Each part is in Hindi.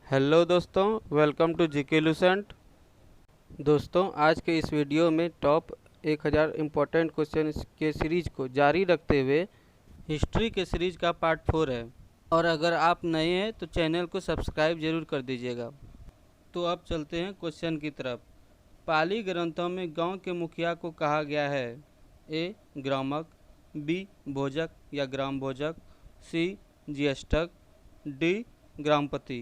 हेलो दोस्तों, वेलकम टू जीके लुसेंट। दोस्तों, आज के इस वीडियो में टॉप 1000 इम्पोर्टेंट क्वेश्चन के सीरीज को जारी रखते हुए हिस्ट्री के सीरीज का पार्ट 4 है। और अगर आप नए हैं तो चैनल को सब्सक्राइब जरूर कर दीजिएगा। तो अब चलते हैं क्वेश्चन की तरफ। पाली ग्रंथों में गांव के मुखिया को कहा गया है? ए ग्रामक, बी भोजक या ग्राम भोजक, सी ज्येष्ठक, डी ग्रामपति।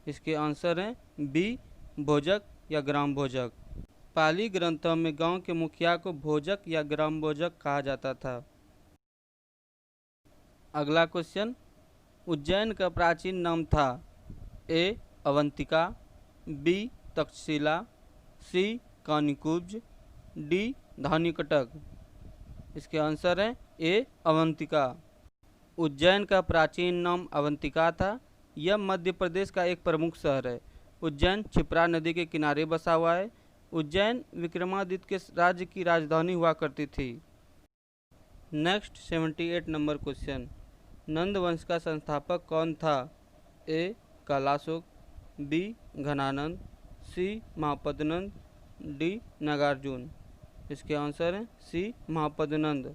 इसके आंसर हैं बी भोजक या ग्राम भोजक। पाली ग्रंथों में गांव के मुखिया को भोजक या ग्राम भोजक कहा जाता था। अगला क्वेश्चन, उज्जैन का प्राचीन नाम था? ए अवंतिका, बी तक्षशिला, सी कानिकुब्ज, डी धान्यकटक। इसके आंसर हैं ए अवंतिका। उज्जैन का प्राचीन नाम अवंतिका था। यह मध्य प्रदेश का एक प्रमुख शहर है। उज्जैन क्षिप्रा नदी के किनारे बसा हुआ है। उज्जैन विक्रमादित्य के राज्य की राजधानी हुआ करती थी। नेक्स्ट 78 नंबर क्वेश्चन, नंद वंश का संस्थापक कौन था? ए कालाशोक, बी घनानंद, सी महापद्नंद, डी नागार्जुन। इसके आंसर हैं सी महापद्नंद।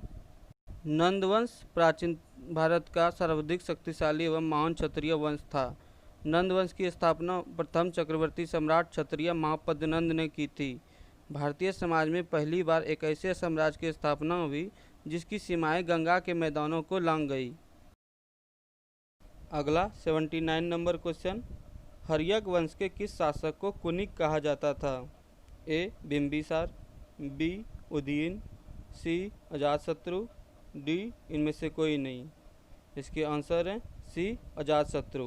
नंदवंश प्राचीन भारत का सर्वाधिक शक्तिशाली एवं महान क्षत्रिय वंश था। नंदवंश की स्थापना प्रथम चक्रवर्ती सम्राट क्षत्रिय महापद्नंद ने की थी। भारतीय समाज में पहली बार एक ऐसे साम्राज्य की स्थापना हुई जिसकी सीमाएं गंगा के मैदानों को लांघ गई। अगला 79 नंबर क्वेश्चन, हर्यक वंश के किस शासक को कुनिक कहा जाता था? ए बिंबिसार, बी उदयन, सी अजातशत्रु, डी इनमें से कोई नहीं। इसके आंसर हैं सी अजातशत्रु।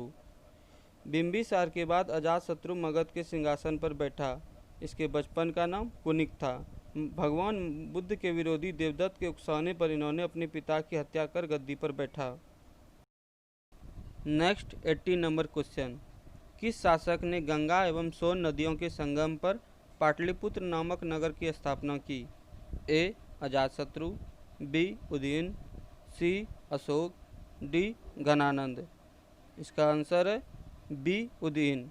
बिंबिसार के बाद अजातशत्रु मगध के सिंहासन पर बैठा। इसके बचपन का नाम कुनिक था। भगवान बुद्ध के विरोधी देवदत्त के उकसाने पर इन्होंने अपने पिता की हत्या कर गद्दी पर बैठा। नेक्स्ट 80 नंबर क्वेश्चन, किस शासक ने गंगा एवं सोन नदियों के संगम पर पाटलिपुत्र नामक नगर की स्थापना की? ए अजातशत्रु, बी उदयन, सी अशोक, डी घनानंद। इसका आंसर है बी उदयन।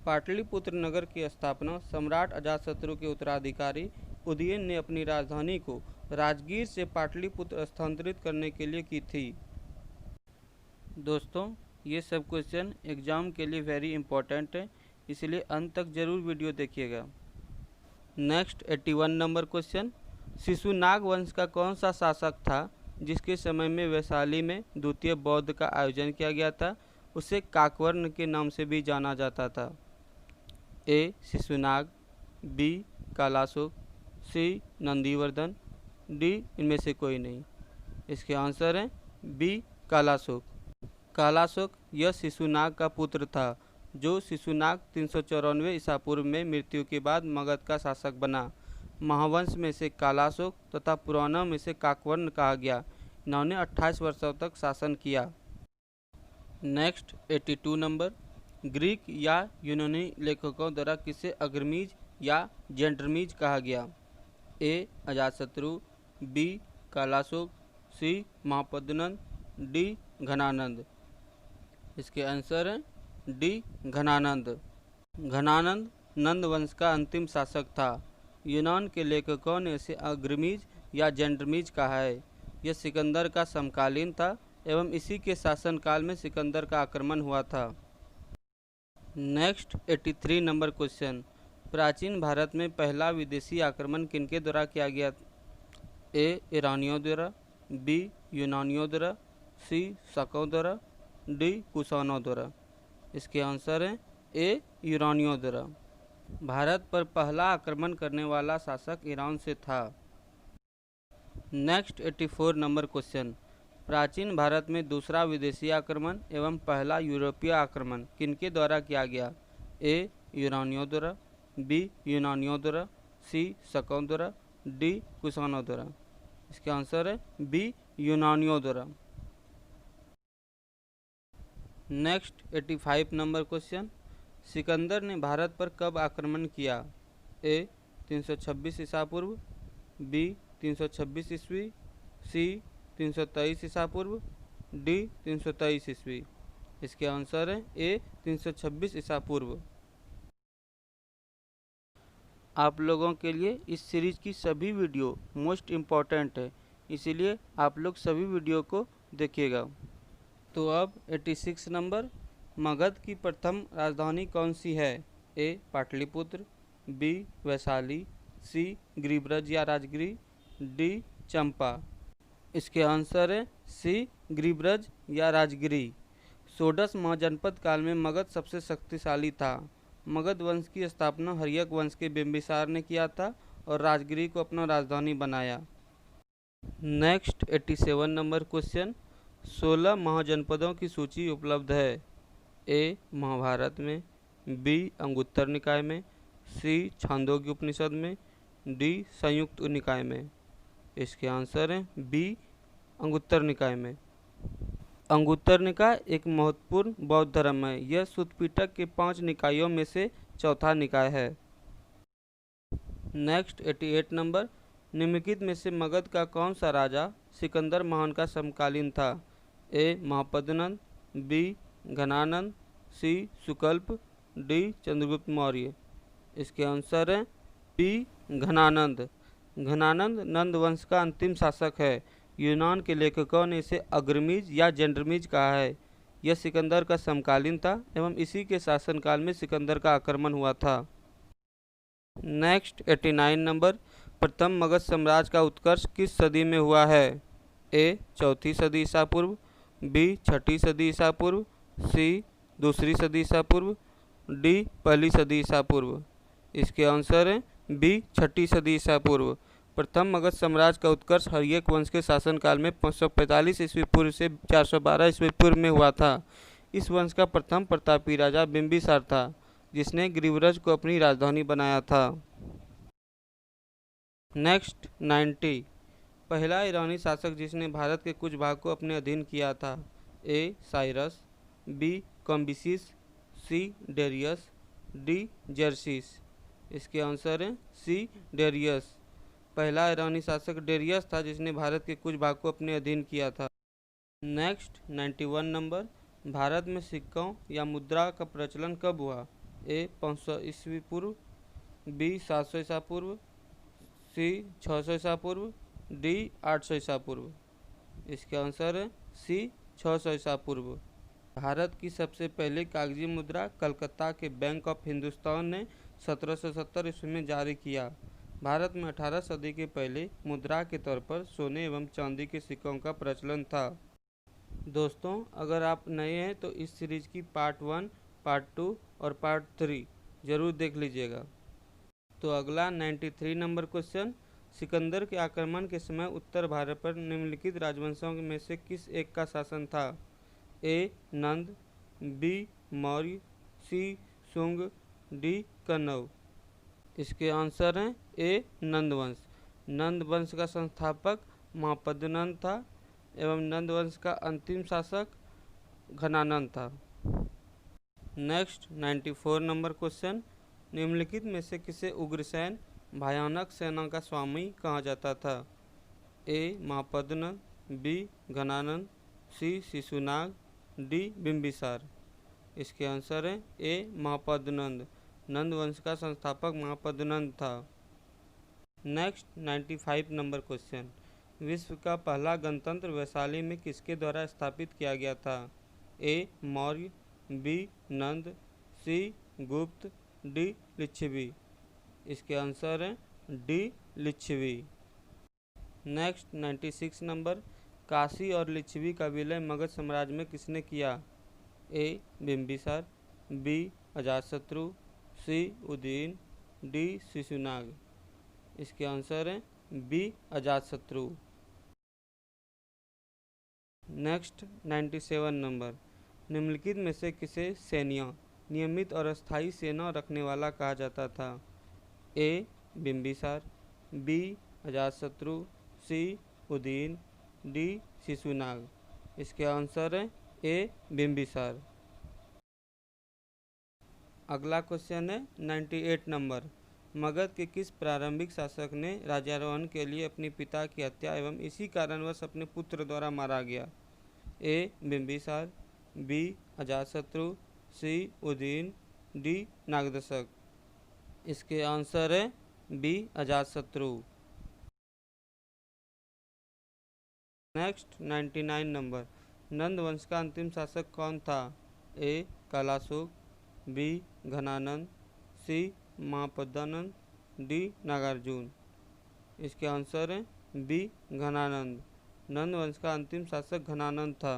पाटलिपुत्र नगर की स्थापना सम्राट अजातशत्रु के उत्तराधिकारी उदयन ने अपनी राजधानी को राजगीर से पाटलिपुत्र स्थानांतरित करने के लिए की थी। दोस्तों, ये सब क्वेश्चन एग्जाम के लिए वेरी इंपॉर्टेंट है, इसलिए अंत तक जरूर वीडियो देखिएगा। नेक्स्ट 81 नंबर क्वेश्चन, शिशुनाग वंश का कौन सा शासक था जिसके समय में वैशाली में द्वितीय बौद्ध का आयोजन किया गया था? उसे काकवर्ण के नाम से भी जाना जाता था। ए शिशुनाग, बी कालाशोक, सी नंदीवर्धन, डी इनमें से कोई नहीं। इसके आंसर हैं बी कालाशोक। कालाशोक यह शिशुनाग का पुत्र था, जो शिशुनाग 394 ईसा पूर्व में मृत्यु के बाद मगध का शासक बना। महावंश में से कालाशोक तथा पुराणों में से काकवर्ण कहा गया। इन्होंने 28 वर्षों तक शासन किया। नेक्स्ट 82 नंबर, ग्रीक या यूनानी लेखकों द्वारा किसे अग्रमीज या जेंड्रमीज कहा गया? ए अजातशत्रु, बी कालाशोक, सी महापद्नंद, डी घनानंद। इसके आंसर हैं डी घनानंद। घनानंद नंद वंश का अंतिम शासक था। यूनान के लेखकों ने इसे अग्रमीज या जेंड्रमीज कहा है। यह सिकंदर का समकालीन था एवं इसी के शासनकाल में सिकंदर का आक्रमण हुआ था। नेक्स्ट 83 नंबर क्वेश्चन, प्राचीन भारत में पहला विदेशी आक्रमण किनके द्वारा किया गया? ए ईरानियों द्वारा, बी यूनानियों द्वारा, सी शकों द्वारा, डी कुषाणों द्वारा। इसके आंसर हैं ए ईरानियों द्वारा। भारत पर पहला आक्रमण करने वाला शासक ईरान से था। नेक्स्ट 84 नंबर क्वेश्चन, प्राचीन भारत में दूसरा विदेशी आक्रमण एवं पहला यूरोपीय आक्रमण किनके द्वारा किया गया? ए यूनानियों द्वारा, बी यूनानियों द्वारा, सी शकों द्वारा, डी कुषाणों द्वारा। इसका आंसर है बी यूनानियों द्वारा। नेक्स्ट 85 नंबर क्वेश्चन, सिकंदर ने भारत पर कब आक्रमण किया? ए 326 ईसा पूर्व, बी 326 ईस्वी, सी 323 ईसा पूर्व, डी 323 ईस्वी। इसके आंसर है ए 326 ईसा पूर्व। आप लोगों के लिए इस सीरीज की सभी वीडियो मोस्ट इम्पॉर्टेंट है, इसीलिए आप लोग सभी वीडियो को देखिएगा। तो अब 86 नंबर, मगध की प्रथम राजधानी कौन सी है? ए पाटलिपुत्र, बी वैशाली, सी गिरिब्रज या राजगिरी, डी चंपा। इसके आंसर है सी गिरिब्रज या राजगिरी। षोडश महाजनपद काल में मगध सबसे शक्तिशाली था। मगध वंश की स्थापना हर्यक वंश के बिंबिसार ने किया था और राजगिरी को अपना राजधानी बनाया। नेक्स्ट 87 नंबर क्वेश्चन, 16 महाजनपदों की सूची उपलब्ध है। ए महाभारत में, बी अंगुत्तर निकाय में, सी छांदोग्य उपनिषद में, डी संयुक्त निकाय में। इसके आंसर है बी अंगुत्तर निकाय में। अंगुत्तर निकाय एक महत्वपूर्ण बौद्ध धर्म है। यह सुत्त पिटक के 5 निकायों में से चौथा निकाय है। नेक्स्ट 88 नंबर, निम्नलिखित में से मगध का कौन सा राजा सिकंदर महान का समकालीन था? ए महापद्मनंद, बी घनानंद, सी सुकल्प, डी चंद्रगुप्त मौर्य। इसके आंसर है बी घनानंद। घनानंद नंद वंश का अंतिम शासक है। यूनान के लेखकों ने इसे अग्रमीज या जेंड्रमीज कहा है। यह सिकंदर का समकालीन था एवं इसी के शासनकाल में सिकंदर का आक्रमण हुआ था। नेक्स्ट 89 नंबर, प्रथम मगध साम्राज्य का उत्कर्ष किस सदी में हुआ है? ए चौथी सदी ईसा पूर्व, बी छठी सदी ईसा पूर्व, सी दूसरी सदी ईसा पूर्व, डी पहली सदी ईसा पूर्व। इसके आंसर है बी छठी सदी ईसा पूर्व। प्रथम मगध साम्राज्य का उत्कर्ष हर्यक वंश के शासनकाल में 545 ईस्वी पूर्व से 412 ईस्वी पूर्व में हुआ था। इस वंश का प्रथम प्रतापी राजा बिंबिसार था, जिसने गिरिब्रज को अपनी राजधानी बनाया था। नेक्स्ट 90, पहला ईरानी शासक जिसने भारत के कुछ भाग को अपने अधीन किया था। ए साइरस, बी कॉम्बिसिस, सी डेरियस, डी जर्सिस। इसके आंसर है सी डेरियस। पहला ईरानी शासक डेरियस था जिसने भारत के कुछ भाग को अपने अधीन किया था। नेक्स्ट 91 नंबर, भारत में सिक्कों या मुद्रा का प्रचलन कब हुआ? ए 500 ईस्वी पूर्व, बी 700 ईसा पूर्व, सी 600 ईसा पूर्व, डी 800 ईसा पूर्व। इसके आंसर है सी 600 ईसा पूर्व। भारत की सबसे पहली कागजी मुद्रा कलकत्ता के बैंक ऑफ हिंदुस्तान ने 1770 ईस्वी में जारी किया। भारत में 18 सदी के पहले मुद्रा के तौर पर सोने एवं चांदी के सिक्कों का प्रचलन था। दोस्तों, अगर आप नए हैं तो इस सीरीज की पार्ट 1, पार्ट 2 और पार्ट 3 जरूर देख लीजिएगा। तो अगला 93 नंबर क्वेश्चन, सिकंदर के आक्रमण के समय उत्तर भारत पर निम्नलिखित राजवंशों में से किस एक का शासन था? ए नंद, बी मौर्य, सी शुंग, डी कण्व। इसके आंसर हैं ए नंद वंश। नंद वंश का संस्थापक महापद्मनंद था एवं नंद वंश का अंतिम शासक घनानंद था। नेक्स्ट 94 नंबर क्वेश्चन, निम्नलिखित में से किसे उग्रसेन भयानक सेना का स्वामी कहा जाता था? ए महापद्मनंद, बी घनानंद, सी शिशुनाग, डी बिंबिसार। इसके आंसर है ए महापद्मनंद। नंद वंश का संस्थापक महापद्मनंद था। नेक्स्ट 95 नंबर क्वेश्चन, विश्व का पहला गणतंत्र वैशाली में किसके द्वारा स्थापित किया गया था? ए मौर्य, बी नंद, सी गुप्त, डी लिच्छवी। इसके आंसर है D Licchavi. Next 96 number, Kashi और लिच्छवी का विलय मगध साम्राज्य में किसने किया? A Bimbisara, B Ajatashatru, C Udayan, D Shishunaga. इसके आंसर है बी अजातशत्रु। नेक्स्ट 97 नंबर, निम्नलिखित में से किसे सैन्य नियमित और अस्थायी सेना रखने वाला कहा जाता था? ए Bimbisara, B Ajatashatru, C Udayan, D Shishunaga. इसके आंसर है ए बिंबिसार। अगला क्वेश्चन है 98 नंबर, मगध के किस प्रारंभिक शासक ने राज्यारोहण के लिए अपने पिता की हत्या एवं इसी कारणवश अपने पुत्र द्वारा मारा गया? ए Bimbisara, B Ajatashatru, C Udayan, D Nagdashak. इसके आंसर है बी अजातशत्रु। नेक्स्ट 99 नंबर, नंद वंश का अंतिम शासक कौन था? ए कालाशोक, बी घनानंद, सी महापद्मानंद, डी नागार्जुन। इसके आंसर है बी घनानंद। नंद वंश का अंतिम शासक घनानंद था।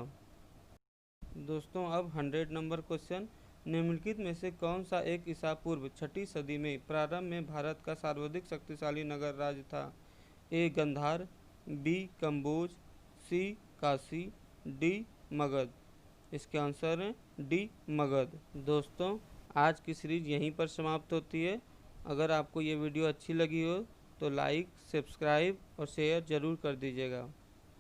दोस्तों अब 100 नंबर क्वेश्चन, निम्नलिखित में से कौन सा एक ईसा पूर्व 6ठी सदी में प्रारंभ में भारत का सर्वाधिक शक्तिशाली नगर राज्य था? ए गंधार, बी कंबोज, सी काशी, डी मगध। इसके आंसर है डी मगध। दोस्तों आज की सीरीज यहीं पर समाप्त होती है। अगर आपको ये वीडियो अच्छी लगी हो तो लाइक, सब्सक्राइब और शेयर ज़रूर कर दीजिएगा।